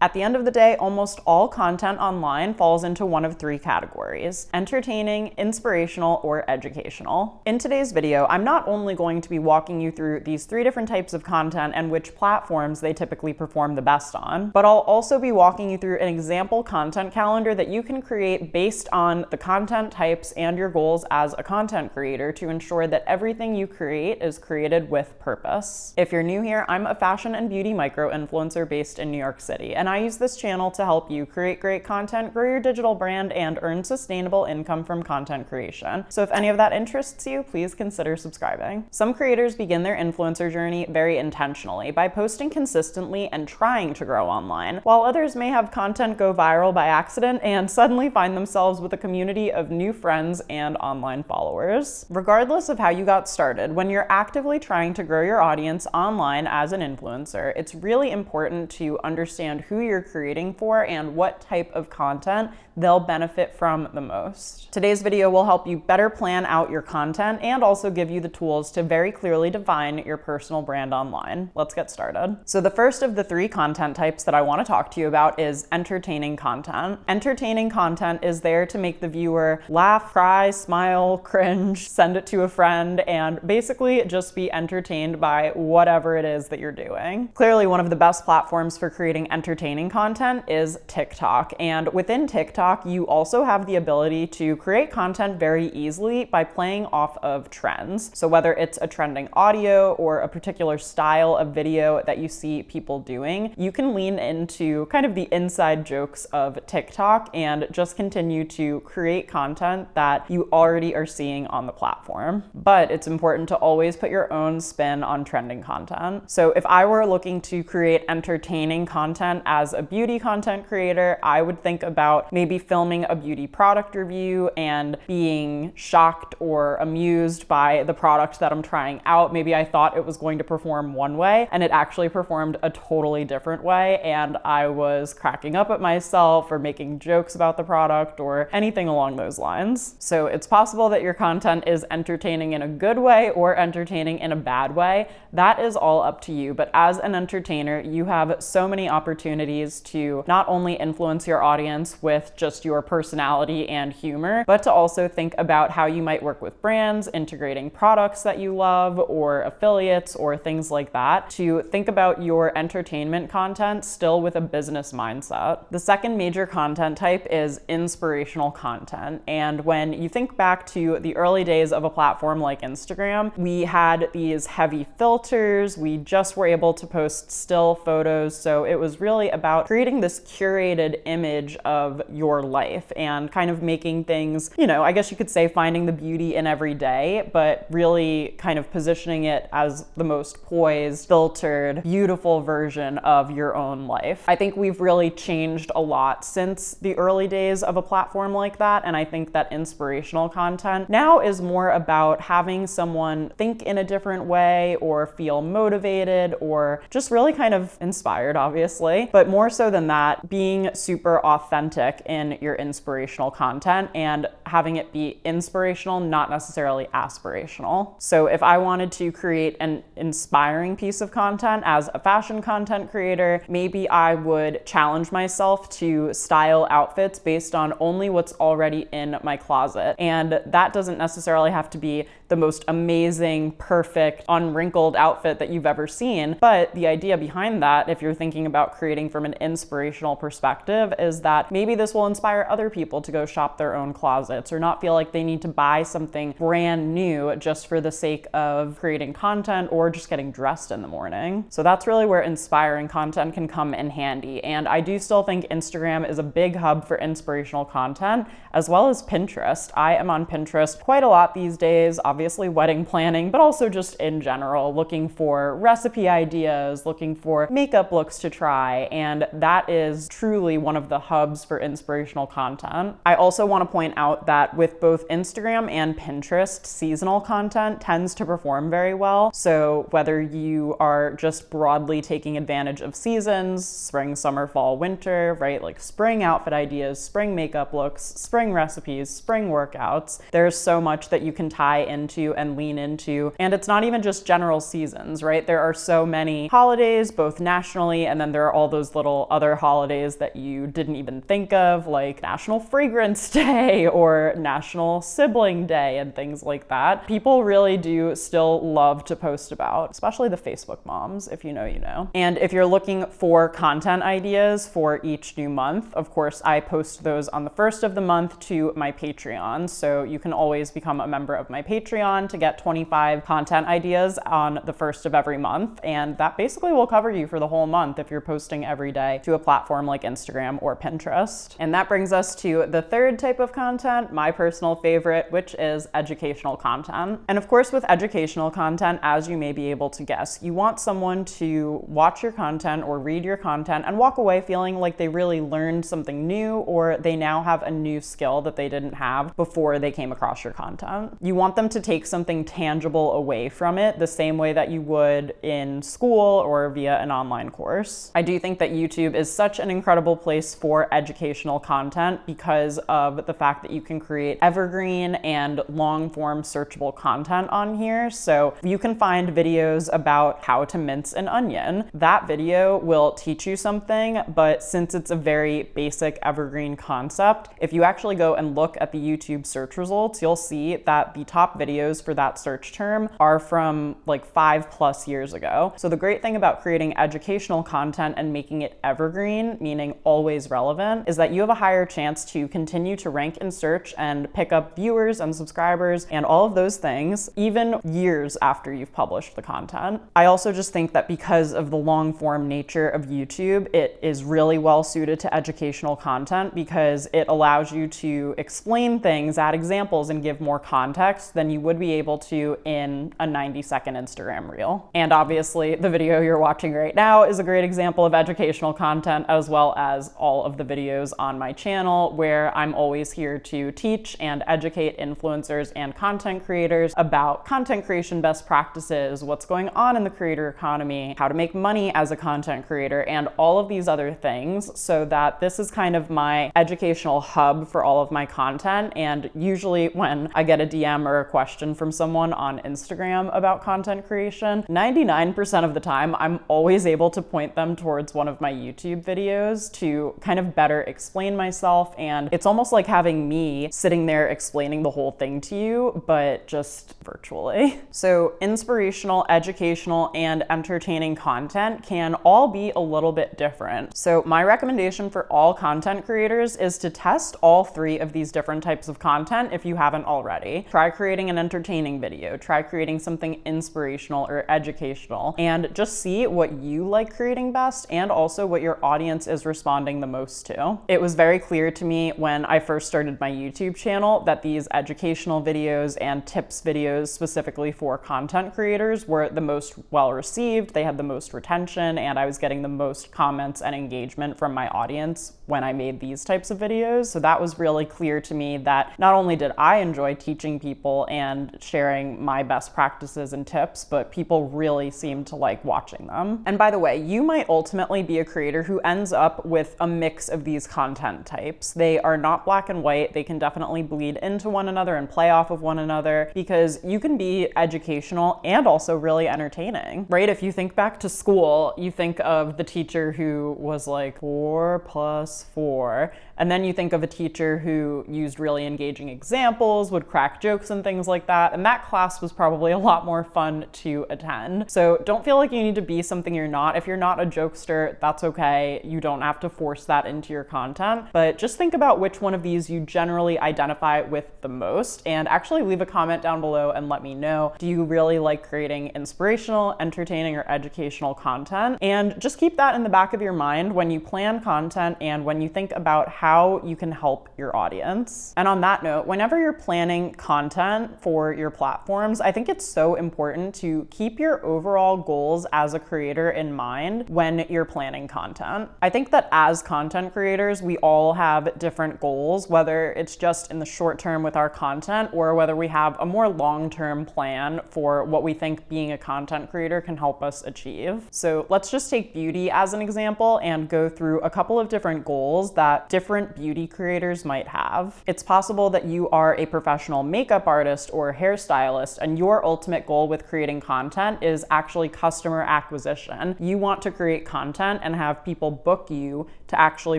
At the end of the day, almost all content online falls into one of three categories: entertaining, inspirational, or educational. In today's video, I'm not only going to be walking you through these three different types of content and which platforms they typically perform the best on, but I'll also be walking you through an example content calendar that you can create based on the content types and your goals as a content creator to ensure that everything you create is created with purpose. If you're new here, I'm a fashion and beauty micro-influencer based in New York City, and I use this channel to help you create great content, grow your digital brand, and earn sustainable income from content creation. So if any of that interests you, please consider subscribing. Some creators begin their influencer journey very intentionally by posting consistently and trying to grow online, while others may have content go viral by accident and suddenly find themselves with a community of new friends and online followers. Regardless of how you got started, when you're actively trying to grow your audience online as an influencer, it's really important to understand who you're creating for and what type of content they'll benefit from the most. Today's video will help you better plan out your content and also give you the tools to very clearly define your personal brand online. Let's get started. So the first of the three content types that I want to talk to you about is entertaining content. Entertaining content is there to make the viewer laugh, cry, smile, cringe, send it to a friend, and basically just be entertained by whatever it is that you're doing. Clearly, one of the best platforms for creating entertaining content is TikTok, and within TikTok, you also have the ability to create content very easily by playing off of trends. So whether it's a trending audio or a particular style of video that you see people doing, you can lean into kind of the inside jokes of TikTok and just continue to create content that you already are seeing on the platform. But it's important to always put your own spin on trending content. So if I were looking to create entertaining content as a beauty content creator, I would think about maybe filming a beauty product review and being shocked or amused by the product that I'm trying out. Maybe I thought it was going to perform one way and it actually performed a totally different way, and I was cracking up at myself or making jokes about the product or anything along those lines. So it's possible that your content is entertaining in a good way or entertaining in a bad way. That is all up to you, but as an entertainer, you have so many opportunities to not only influence your audience with just your personality and humor, but to also think about how you might work with brands, integrating products that you love, or affiliates, or things like that, to think about your entertainment content still with a business mindset. The second major content type is inspirational content. And when you think back to the early days of a platform like Instagram, we had these heavy filters, we just were able to post still photos, so it was really about creating this curated image of your life and kind of making things, I guess you could say finding the beauty in every day, but really kind of positioning it as the most poised, filtered, beautiful version of your own life. I think we've really changed a lot since the early days of a platform like that, and I think that inspirational content now is more about having someone think in a different way or feel motivated or just really kind of inspired, obviously, but more so than that, being super authentic in your inspirational content and having it be inspirational, not necessarily aspirational. So if I wanted to create an inspiring piece of content as a fashion content creator, maybe I would challenge myself to style outfits based on only what's already in my closet. And that doesn't necessarily have to be the most amazing, perfect, unwrinkled outfit that you've ever seen. But the idea behind that, if you're thinking about creating from an inspirational perspective, is that maybe this will inspire other people to go shop their own closets or not feel like they need to buy something brand new just for the sake of creating content or just getting dressed in the morning. So that's really where inspiring content can come in handy. And I do still think Instagram is a big hub for inspirational content, as well as Pinterest. I am on Pinterest quite a lot these days, obviously wedding planning, but also just in general, looking for recipe ideas, looking for makeup looks to try, and that is truly one of the hubs for inspirational content. I also want to point out that with both Instagram and Pinterest, seasonal content tends to perform very well. So whether you are just broadly taking advantage of seasons, spring, summer, fall, winter, right? Like spring outfit ideas, spring makeup looks, spring recipes, spring workouts, there's so much that you can tie into and lean into. And it's not even just general seasons, right? There are so many holidays, both nationally, and then there are all those those little other holidays that you didn't even think of, like National Fragrance Day or National Sibling Day and things like that. People really do still love to post about, especially the Facebook moms. If you know, you know. And if you're looking for content ideas for each new month, of course, I post those on the first of the month to my Patreon. So you can always become a member of my Patreon to get 25 content ideas on the first of every month. And that basically will cover you for the whole month if you're posting every day to a platform like Instagram or Pinterest. And that brings us to the third type of content, my personal favorite, which is educational content. And of course, with educational content, as you may be able to guess, you want someone to watch your content or read your content and walk away feeling like they really learned something new, or they now have a new skill that they didn't have before they came across your content. You want them to take something tangible away from it, the same way that you would in school or via an online course. I do think that YouTube is such an incredible place for educational content because of the fact that you can create evergreen and long-form searchable content on here. So you can find videos about how to mince an onion. That video will teach you something, but since it's a very basic evergreen concept, if you actually go and look at the YouTube search results, you'll see that the top videos for that search term are from like 5+ years ago. So the great thing about creating educational content and making it evergreen, meaning always relevant, is that you have a higher chance to continue to rank in search and pick up viewers and subscribers and all of those things, even years after you've published the content. I also just think that because of the long form nature of YouTube, it is really well suited to educational content because it allows you to explain things, add examples, and give more context than you would be able to in a 90-second Instagram reel. And obviously, the video you're watching right now is a great example of educational content, as well as all of the videos on my channel where I'm always here to teach and educate influencers and content creators about content creation best practices, what's going on in the creator economy, how to make money as a content creator, and all of these other things, so that this is kind of my educational hub for all of my content. And usually when I get a DM or a question from someone on Instagram about content creation, 99% of the time, I'm always able to point them towards one of my YouTube videos to kind of better explain myself. And it's almost like having me sitting there explaining the whole thing to you, but just virtually. So inspirational, educational, and entertaining content can all be a little bit different. So my recommendation for all content creators is to test all three of these different types of content if you haven't already. Try creating an entertaining video, try creating something inspirational or educational, and just see what you like creating best and also what your audience is responding the most to. It was very clear to me when I first started my YouTube channel that these educational videos and tips videos specifically for content creators were the most well received, they had the most retention, and I was getting the most comments and engagement from my audience when I made these types of videos. So that was really clear to me that not only did I enjoy teaching people and sharing my best practices and tips, but people really seemed to like watching them. And by the way, you might ultimately be a creator who ends up with a mix of these content types. They are not black and white. They can definitely bleed into one another and play off of one another, because you can be educational and also really entertaining, right? If you think back to school, you think of the teacher who was like 4 + 4, and then you think of a teacher who used really engaging examples, would crack jokes and things like that, and that class was probably a lot more fun to attend. So don't feel like you need to be something you're not. If you're not a jokester, that's okay. You don't have to force that into your content, but just think about which one of these you generally identify with the most, and actually leave a comment down below and let me know. Do you really like creating inspirational, entertaining, or educational content? And just keep that in the back of your mind when you plan content and when you think about how you can help your audience. And on that note, whenever you're planning content for your platforms, I think it's so important to keep your overall goals as a creator in mind when you're planning content. I think that as content creators, we all have different goals, whether it's just in the short term with our content or whether we have a more long-term plan for what we think being a content creator can help us achieve. So let's just take beauty as an example and go through a couple of different goals that different beauty creators might have. It's possible that you are a professional makeup artist or hairstylist, and your ultimate goal with creating content is actually customer acquisition. You want to create content content and have people book you to actually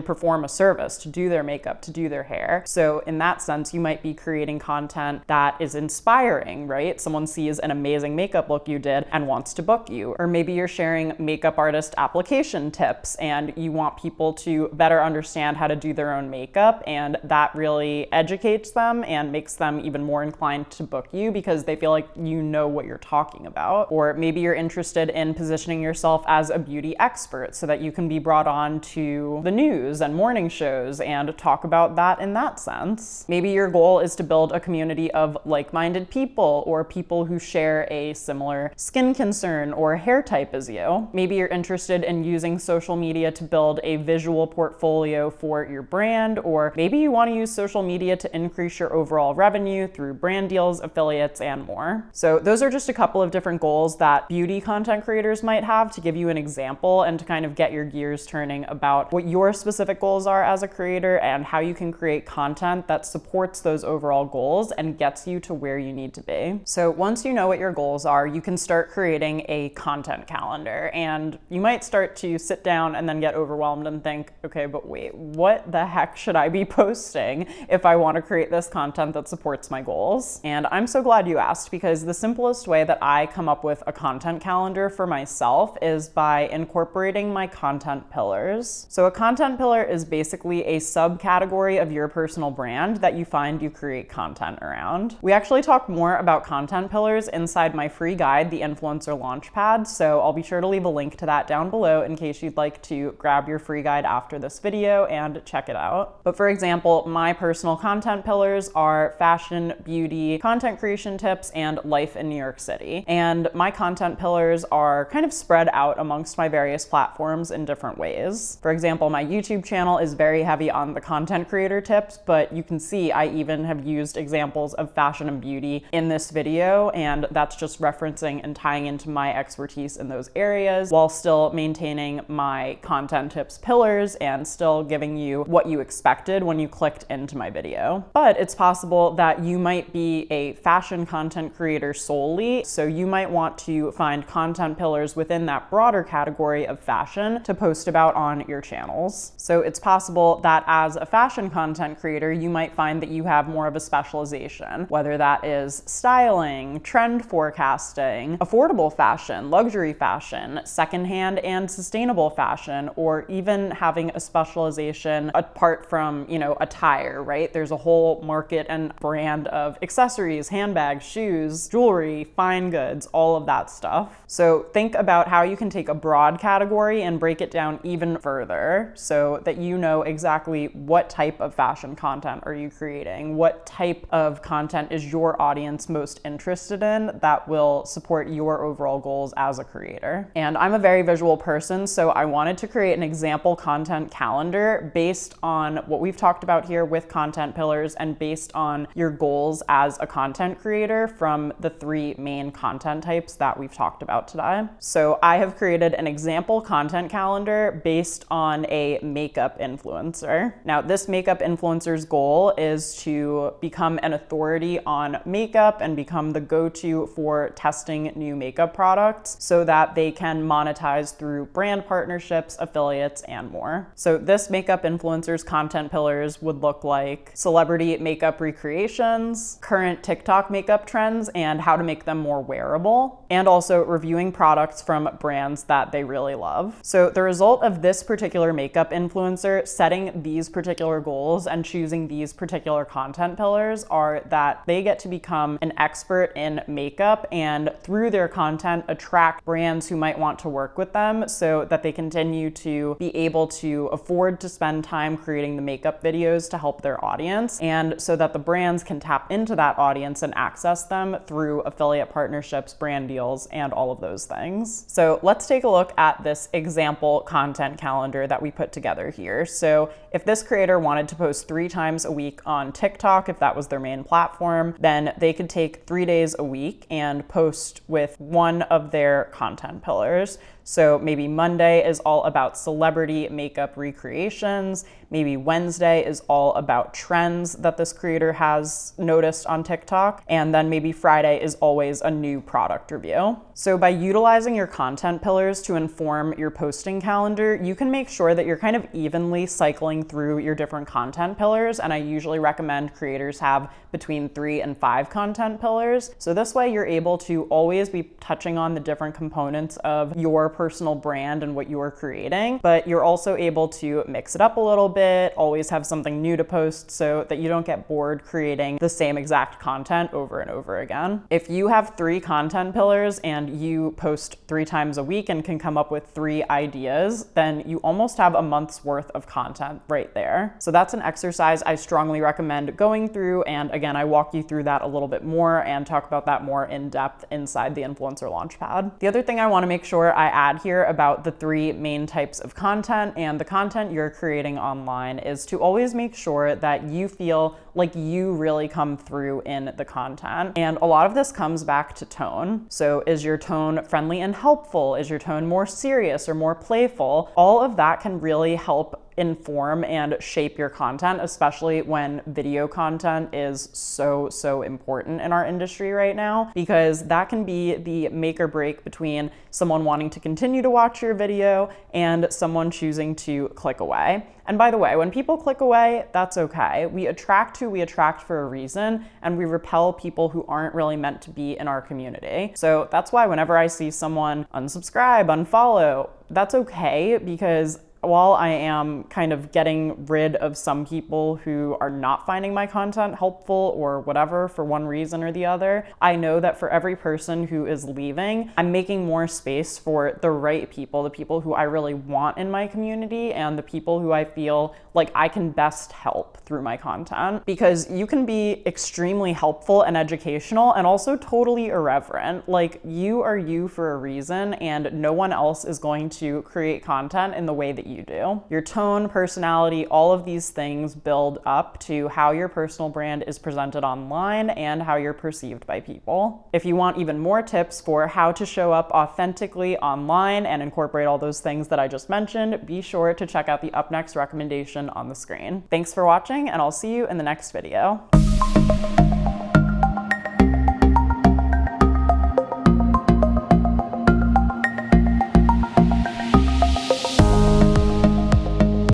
perform a service, to do their makeup, to do their hair. So in that sense, you might be creating content that is inspiring, right? Someone sees an amazing makeup look you did and wants to book you. Or maybe you're sharing makeup artist application tips and you want people to better understand how to do their own makeup, and that really educates them and makes them even more inclined to book you because they feel like you know what you're talking about. Or maybe you're interested in positioning yourself as a beauty expert so that you can be brought on to the news and morning shows and talk about that in that sense. Maybe your goal is to build a community of like-minded people or people who share a similar skin concern or hair type as you. Maybe you're interested in using social media to build a visual portfolio for your brand, or maybe you want to use social media to increase your overall revenue through brand deals, affiliates, and more. So those are just a couple of different goals that beauty content creators might have to give you an example and to kind of get your gears turning about what your specific goals are as a creator and how you can create content that supports those overall goals and gets you to where you need to be. So once you know what your goals are, you can start creating a content calendar, and you might start to sit down and then get overwhelmed and think, okay, but wait, what the heck should I be posting if I want to create this content that supports my goals? And I'm so glad you asked, because the simplest way that I come up with a content calendar for myself is by incorporating my content pillars. So a content pillar is basically a subcategory of your personal brand that you find you create content around. We actually talk more about content pillars inside my free guide, the Influencer Launchpad, so I'll be sure to leave a link to that down below in case you'd like to grab your free guide after this video and check it out. But for example, my personal content pillars are fashion, beauty, content creation tips, and life in New York City. And my content pillars are kind of spread out amongst my various platforms in different ways. For example, my YouTube channel is very heavy on the content creator tips, but you can see I even have used examples of fashion and beauty in this video, and that's just referencing and tying into my expertise in those areas while still maintaining my content tips pillars and still giving you what you expected when you clicked into my video. But it's possible that you might be a fashion content creator solely, so you might want to find content pillars within that broader category of fashion to post about on your channels. So it's possible that as a fashion content creator, you might find that you have more of a specialization, whether that is styling, trend forecasting, affordable fashion, luxury fashion, secondhand and sustainable fashion, or even having a specialization apart from, attire, right? There's a whole market and brand of accessories, handbags, shoes, jewelry, fine goods, all of that stuff. So think about how you can take a broad category and break it down even further so that you know exactly what type of fashion content are you creating, what type of content is your audience most interested in that will support your overall goals as a creator. And I'm a very visual person, so I wanted to create an example content calendar based on what we've talked about here with content pillars and based on your goals as a content creator from the three main content types that we've talked about today. So I have created an example content calendar based on a makeup influencer. Now, this makeup influencer's goal is to become an authority on makeup and become the go-to for testing new makeup products so that they can monetize through brand partnerships, affiliates, and more. So this makeup influencer's content pillars would look like celebrity makeup recreations, current TikTok makeup trends and how to make them more wearable, and also reviewing products from brands that they really love. So the result of this particular makeup influencer setting these particular goals and choosing these particular content pillars are that they get to become an expert in makeup and through their content attract brands who might want to work with them so that they continue to be able to afford to spend time creating the makeup videos to help their audience, and so that the brands can tap into that audience and access them through affiliate partnerships, brand deals, and all of those things. So let's take a look at this example content calendar that we put together here. So if this creator wanted to post 3 times a week on TikTok, if that was their main platform, then they could take 3 days a week and post with one of their content pillars. So maybe Monday is all about celebrity makeup recreations. Maybe Wednesday is all about trends that this creator has noticed on TikTok. And then maybe Friday is always a new product review. So by utilizing your content pillars to inform your posting calendar, you can make sure that you're kind of evenly cycling through your different content pillars. And I usually recommend creators have between 3 and 5 content pillars. So this way you're able to always be touching on the different components of your personal brand and what you are creating, but you're also able to mix it up a little bit, always have something new to post so that you don't get bored creating the same exact content over and over again. If you have 3 content pillars and you post 3 times a week and can come up with 3 ideas, then you almost have a month's worth of content right there. So that's an exercise I strongly recommend going through, and again, I walk you through that a little bit more and talk about that more in depth inside the Influencer Launchpad. The other thing I want to make sure I add here about the 3 main types of content and the content you're creating online is to always make sure that you feel like you really come through in the content. And a lot of this comes back to tone. So is your tone friendly and helpful? Is your tone more serious or more playful? All of that can really help inform and shape your content, especially when video content is so important in our industry right now, because that can be the make or break between someone wanting to continue to watch your video and someone choosing to click away. And by the way, when people click away, that's okay. We attract who we attract for a reason, and we repel people who aren't really meant to be in our community. So that's why whenever I see someone unsubscribe, unfollow, that's okay, because while I am kind of getting rid of some people who are not finding my content helpful or whatever for one reason or the other, I know that for every person who is leaving, I'm making more space for the right people, the people who I really want in my community and the people who I feel like I can best help through my content. Because you can be extremely helpful and educational and also totally irreverent. Like, you are you for a reason, and no one else is going to create content in the way that you do. Your tone, personality, all of these things build up to how your personal brand is presented online and how you're perceived by people. If you want even more tips for how to show up authentically online and incorporate all those things that I just mentioned, be sure to check out the up next recommendation on the screen. Thanks for watching, and I'll see you in the next video.